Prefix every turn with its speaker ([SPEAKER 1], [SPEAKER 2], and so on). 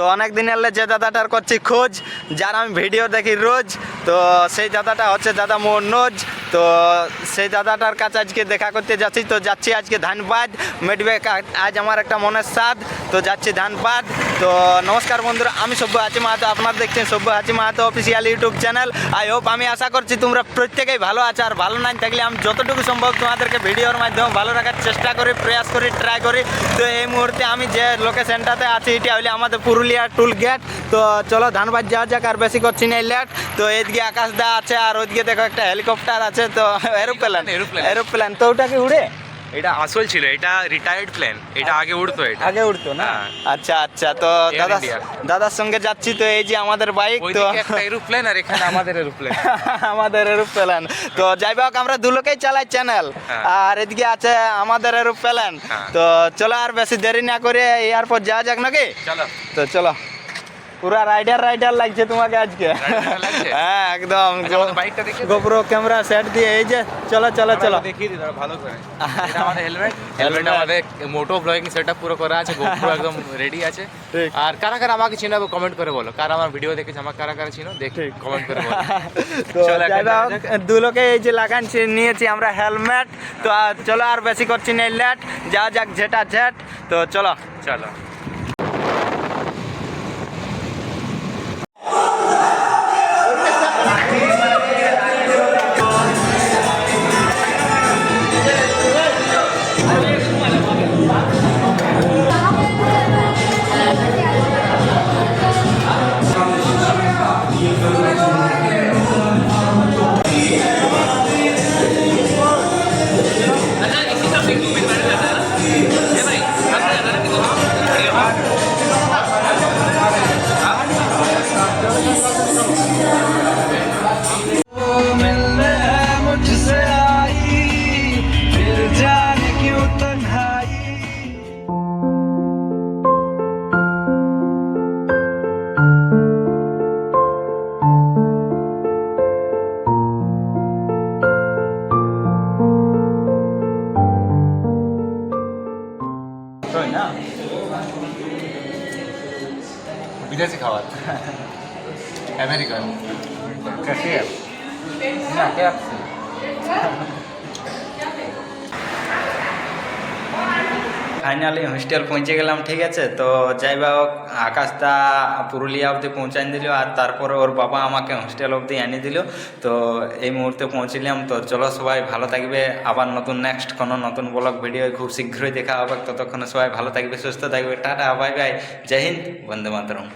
[SPEAKER 1] তো অনেক দিন এলে যে দাদাটার করছি খোঁজ, যার আমি ভিডিও দেখি রোজ, তো সেই দাদাটা হচ্ছে দাদা মনোজ। তো সেই দাদাটার কাছে আজকে দেখা করতে যাচ্ছি। তো যাচ্ছি আজকে ধানবাদ মেডবে, আজ আমার একটা মনের স্বাদ, তো যাচ্ছি ধানবাদ। তো নমস্কার বন্ধুরা, আমি সব্যসাচী মাহাতো, আপনারা দেখছেন Sabyasachi Mahato official YouTube channel. I hope, আমি আশা করছি তোমরা প্রত্যেকেই ভালো আছো। আর ভালো নাই থাকলে আমি যতটুকু সম্ভব তোমাদেরকে ভিডিওর মাধ্যমে ভালো রাখার চেষ্টা করি, প্রয়াস করি, ট্রাই করি। তো এই মুহূর্তে আমি যে লোকেশনটাতে আছি এটা হলে আমাদের পুরুলিয়া টুল গেট। তো চলো ধানবাদ যাওয়া যাক, আর বেশি করছি না লেট। তো এদিকে আকাশদা আছে, আর ওইদিকে দেখো একটা হেলিকপ্টার আছে, তো এরোপ্লেন। তো ওটা কি উড়ে?
[SPEAKER 2] এটা আসল ছিল, এটা রিটায়ার্ড প্লেন, এটা আগে উড়তো, এটা
[SPEAKER 1] আগে উঠতো না?
[SPEAKER 2] হ্যাঁ।
[SPEAKER 1] আচ্ছা আচ্ছা, তো
[SPEAKER 2] Air India।
[SPEAKER 1] দাদার সঙ্গে যাচ্ছি। তো এই যে আমাদের বাইক, তো
[SPEAKER 2] ওইদিকে একটা এরোপ্লেন আর এখানে আমাদের এরোপ্লেন।
[SPEAKER 1] আমাদের এরোপ্লেন। তো যাই হোক, আমরা দু লোকেই চালাই চ্যানেল,
[SPEAKER 2] হ্যাঁ।
[SPEAKER 1] আর এদিকে আছে আমাদের এরোপ্লেন।
[SPEAKER 2] হ্যাঁ।
[SPEAKER 1] তো চলো আর বেশি দেরি না করে এয়ারপোর্ট যাওয়া যাক নাকি?
[SPEAKER 2] চলো
[SPEAKER 1] তো চলো, পুরা রাইডার লাগছে তোমাকে আজকে।
[SPEAKER 2] লাগছে?
[SPEAKER 1] হ্যাঁ একদম,
[SPEAKER 2] বাইকটা দেখে
[SPEAKER 1] গোপ্রো ক্যামেরা সেট দিয়ে এই যে চলো চলো চলো।
[SPEAKER 2] দেখিয়ে দিই দাঁড়া ভালো করে। এটা আমাদের হেলমেট আমাদের মোটো ব্লগিং সেটআপ পুরো করা আছে, গোপ্রো একদম রেডি আছে।
[SPEAKER 1] ঠিক।
[SPEAKER 2] আর কারা কারা আমাকে চিনাবে কমেন্ট করে বলো, কারা আমার ভিডিও দেখেছে, আমার কারা কারা চিনো দেখে কমেন্ট করে বলো।
[SPEAKER 1] তো
[SPEAKER 2] চলো, এখন
[SPEAKER 1] যাই হোক,
[SPEAKER 2] যাওয়া যাক।
[SPEAKER 1] দু লোকে এই যে লাগানছি, নিয়েছি আমরা হেলমেট। তো চলো আর বেশি করছি না লেট, যাওয়া যাক ঝেটা ঝেট। তো চলো
[SPEAKER 2] চলো বিদেশি খাবার আমেরিকান ক্যাফে না ক্যাফে।
[SPEAKER 1] ফাইনালি হোস্টেল পৌঁছে গেলাম, ঠিক আছে। তো যাই হোক, আকাশদা পুরুলিয়া অবধি পৌঁছাই দিল, আর তারপরে ওর বাবা আমাকে হোস্টেল অবধি এনে দিল। তো এই মুহূর্তে পৌঁছলাম। তো চলো, সবাই ভালো থাকবে। আবার নতুন নেক্সট কোনো নতুন ব্লগ ভিডিও খুব শীঘ্রই দেখা হবে। ততক্ষণে সবাই ভালো থাকবে, সুস্থ থাকবে। টাটা, বাই বাই, জয় হিন্দ, বন্দে মাতরম।